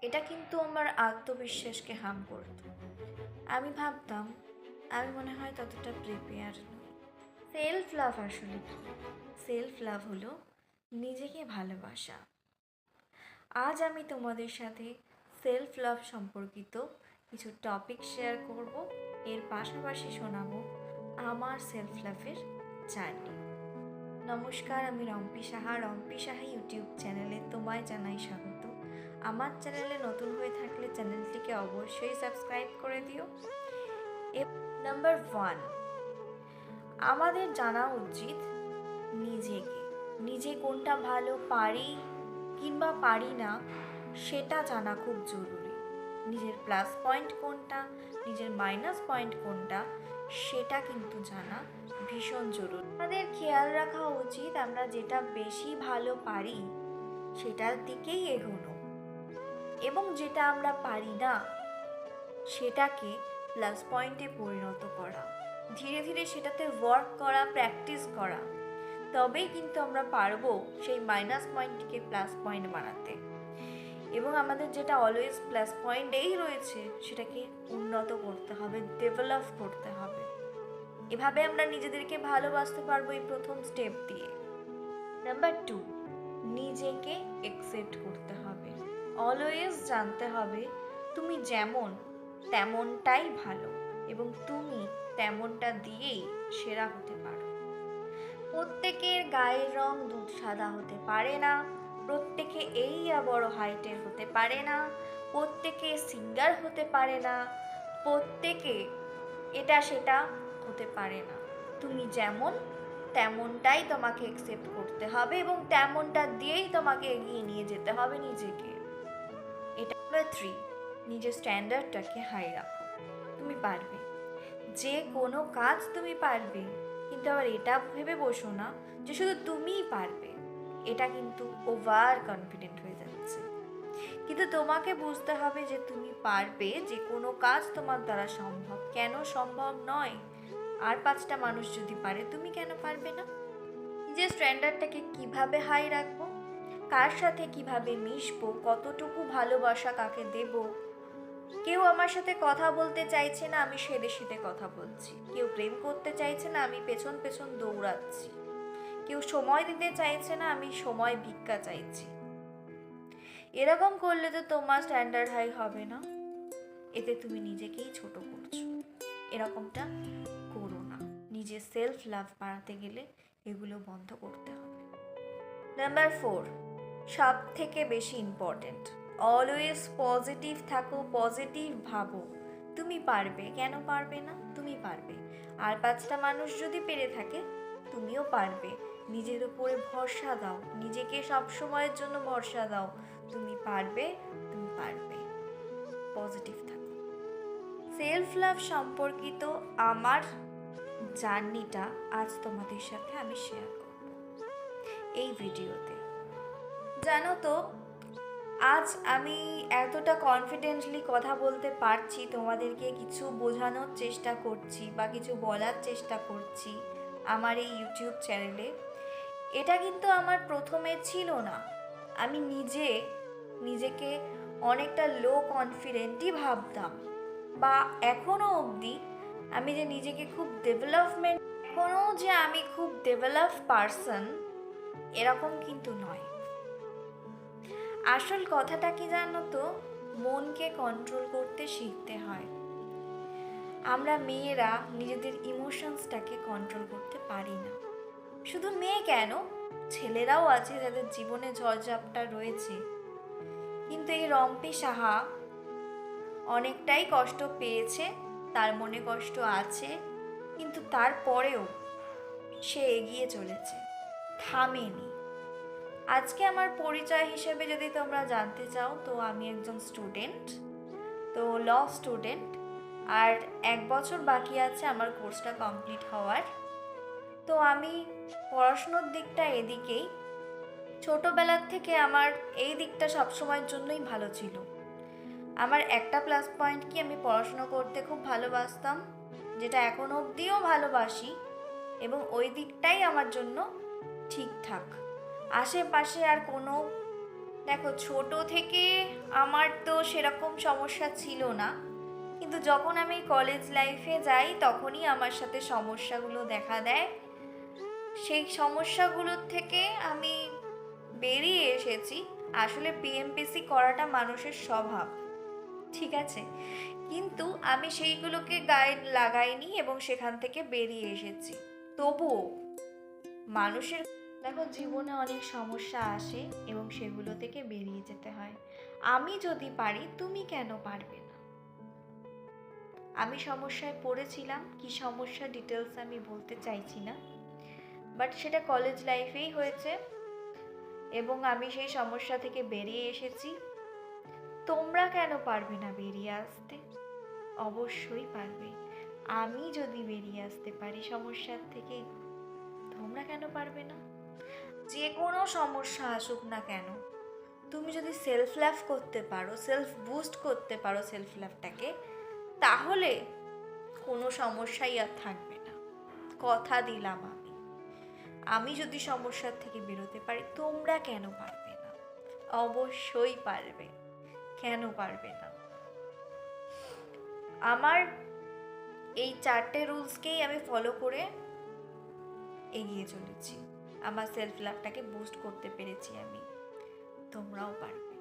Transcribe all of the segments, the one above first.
এটা কিন্তু আমার আত্মবিশ্বাসকে হার্ম করত। আমি ভাবতাম আমি মনে হয় ততটা প্রিপেয়ার নই। সেলফ লাভ আসলে কি? সেলফ লাভ হলো নিজেকে ভালোবাসা। আজ আমি তোমাদের সাথে সেলফ লাভ সম্পর্কিত কিছু টপিক শেয়ার করব, এর পাশাপাশি শোনাবো আমার সেলফ লাভের জার্নি। নমস্কার, আমি রম্পি সাহা। রম্পি সাহা ইউটিউব চ্যানেলে তোমায় জানাই স্বাগত। আমার চ্যানেলে নতুন হয়ে থাকলে চ্যানেলটিকে অবশ্যই সাবস্ক্রাইব করে দিও। নাম্বার 1, আমাদের জানা উচিত নিজে কোনটা ভালো পারি কিংবা পারি না সেটা জানা খুব জরুরি। নিজের প্লাস পয়েন্ট কোনটা, নিজের মাইনাস পয়েন্ট কোনটা সেটা কিন্তু জানা ভীষণ জরুরি। আমাদের খেয়াল রাখা উচিত আমরা যেটা বেশি ভালো পারি সেটার দিকেই এগোনো, এবং যেটা আমরা পারি না সেটাকে প্লাস পয়েন্টে পরিণত করা, ধীরে ধীরে সেটাতে ওয়ার্ক করা, প্র্যাকটিস করা। তবেই কিন্তু আমরা পারবো সেই মাইনাস পয়েন্টটিকে প্লাস পয়েন্ট বানাতে, এবং আমাদের যেটা অলওয়েজ প্লাস পয়েন্টেই রয়েছে সেটাকে উন্নত করতে হবে, ডেভেলপ করতে হবে। এভাবে আমরা নিজেদেরকে ভালোবাসতে পারবো এই প্রথম স্টেপ দিয়ে। নাম্বার 2, নিজেকে অ্যাকসেপ্ট করতে হবে। অলওয়েজ জানতে হবে তুমি যেমন তেমনটাই ভালো, এবং তুমি তেমনটা দিয়েই সেরা হতে পারো। প্রত্যেকের গায়ের রং দুধ সাদা হতে পারে না, প্রত্যেকে এই বড় হাইটের হতে পারে না, প্রত্যেকে সিঙ্গার হতে পারে না, প্রত্যেকে এটা সেটা হতে পারে না। তুমি যেমন তেমনটাই তোমাকে অ্যাকসেপ্ট করতে হবে, এবং তেমনটা দিয়েই তোমাকে এগিয়ে নিয়ে যেতে হবে নিজেকে। এটা নাম্বার 3, নিজের স্ট্যান্ডার্ডটাকে হাই রাখো। তুমি পারবে, যে কোনো কাজ তুমি পারবে, কিন্তু আবার এটা ভেবে বসো না যে শুধু তুমিই পারবে। এটা কিন্তু ওভার কনফিডেন্ট হয়ে যাচ্ছে। কিন্তু তোমাকে বুঝতে হবে যে তুমি পারবে, যে কোনো কাজ তোমার দ্বারা সম্ভব। কেন সম্ভব নয়? আর 5টা মানুষ যদি পারে, তুমি কেন পারবে না? নিজের স্ট্যান্ডার্ডটাকে কিভাবে হাই রাখবো, কার সাথে কিভাবে মিশবো, কতটুকু ভালোবাসা কাকে দেব। কেউ আমার সাথে কথা বলতে চাইছে না, আমি সেদে সেদে কথা বলছি। কেউ প্রেম করতে চাইছে না, আমি পেছন পেছন দৌড়াচ্ছি। কেউ সময় দিতে চাইছে না, আমি সময় ভিক্ষা চাইছি। এরকম করলে তো তোমার স্ট্যান্ডার্ড হাই হবে না, এতে তুমি নিজেকেই ছোট করছো। এরকমটা করো না। নিজের সেলফ লাভ বাড়াতে গেলে এগুলো বন্ধ করতে হবে। নাম্বার 4, সব থেকে বেশি ইম্পর্টেন্ট, অলওয়েজ পজিটিভ থাকো, পজিটিভ ভাবো। তুমি পারবে, কেন পারবে না? তুমি পারবে। আর 5টা মানুষ যদি পেরে থাকে, তুমিও পারবে। নিজের উপরে ভরসা দাও, নিজেকে সব সময়ের জন্য ভরসা দাও। তুমি পারবে, তুমি পারবে। পজিটিভ থাকো। সেলফ লাভ সম্পর্কিত আমার জার্নিটা আজ তোমাদের সাথে আমি শেয়ার করব এই ভিডিওতে। জানো তো, আজ আমি এতটা কনফিডেন্টলি কথা বলতে পারছি, তোমাদেরকে কিছু বোঝানোর চেষ্টা করছি বা কিছু বলার চেষ্টা করছি আমার এই ইউটিউব চ্যানেলে। এটা কিন্তু আমার প্রথমে ছিল না। আমি নিজেকে অনেকটা লো কনফিডেন্টই ভাবতাম, বা এখনও অবধি আমি যে নিজেকে খুব ডেভেলপ পারসন এরকম কিন্তু নয়। আসল কথাটা কি জানো তো, মনকে কন্ট্রোল করতে শিখতে হয়। আমরা মেয়েরা নিজেদের ইমোশনসটাকে কন্ট্রোল করতে পারি না। শুধু মেয়ে কেন, ছেলেরাও আছে যাদের জীবনে ঝড়ঝাপটা রয়েছে। কিন্তু এই রম্পি সাহা অনেকটাই কষ্ট পেয়েছে, তার মনে কষ্ট আছে, কিন্তু তারপরেও সে এগিয়ে চলেছে, থামেনি। আজকে আমার পরিচয় হিসেবে যদি তোমরা জানতে চাও, তো আমি একজন স্টুডেন্ট, তো ল স্টুডেন্ট। আর 1 বছর বাকি আছে আমার কোর্সটা কমপ্লিট হওয়ার। তো আমি পড়াশুনোর দিকটা এদিকেই, ছোটোবেলার থেকে আমার এই দিকটা সবসময়ের জন্যই ভালো ছিল। আমার একটা প্লাস পয়েন্ট কি, আমি পড়াশুনো করতে খুব ভালোবাসতাম, যেটা এখন অবধিও ভালোবাসি, এবং ওই দিকটাই আমার জন্য ঠিকঠাক। আশেপাশে আর কোনো, দেখো ছোট থেকে আমার তো সেরকম সমস্যা ছিল না, কিন্তু যখন আমি কলেজ লাইফে যাই তখনই আমার সাথে সমস্যাগুলো দেখা দেয়। সেই সমস্যাগুলোর থেকে আমি বেরিয়ে এসেছি। আসলে পিএমপিসি করাটা মানুষের স্বভাব, ঠিক আছে, কিন্তু আমি সেইগুলোকে গায়ে লাগাইনি এবং সেখান থেকে বেরিয়ে এসেছি। তবুও মানুষের, দেখো, জীবনে অনেক সমস্যা আসে এবং সেগুলো থেকে বেরিয়ে যেতে হয়। আমি যদি পারি, তুমি কেন পারবে না? আমি সমস্যায় পড়েছিলাম, কি সমস্যা ডিটেলস আমি বলতে চাইছি না, বাট সেটা কলেজ লাইফেই হয়েছে এবং আমি সেই সমস্যা থেকে বেরিয়ে এসেছি। তোমরা কেন পারবে না বেরিয়ে আসতে? অবশ্যই পারবে। আমি যদি বেরিয়ে আসতে পারি সমস্যার থেকে, তোমরা কেন পারবে না? যে কোনো সমস্যা আসুক না কেন, তুমি যদি সেলফ লাভ করতে পারো, সেলফ বুস্ট করতে পারো সেলফ লাভটাকে, তাহলে কোনো সমস্যাই আর থাকবে না। কথা দিলাম আমি যদি সমস্যার থেকে বেরোতে পারি, তোমরা কেন পারবে না? অবশ্যই পারবে। কেন পারবে না? আমার এই 4টে রুলসকেই আমি ফলো করে এগিয়ে চলেছি। আমার সেলফ লাভটাকে বুস্ট করতে পেরেছি আমি। তোমরাও পারবে।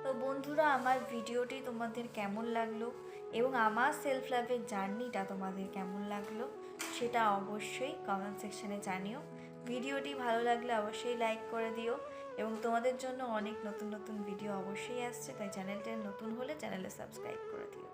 তো বন্ধুরা, আমার ভিডিওটি তোমাদের কেমন লাগলো এবং আমার সেলফ লাভের জার্নিটা তোমাদের কেমন লাগলো সেটা অবশ্যই কমেন্ট সেকশানে জানিও। ভিডিওটি ভালো লাগলে অবশ্যই লাইক করে দিও এবং তোমাদের জন্য অনেক নতুন নতুন ভিডিও অবশ্যই আসছে, তাই চ্যানেলটা নতুন হলে চ্যানেলে সাবস্ক্রাইব করে দিও।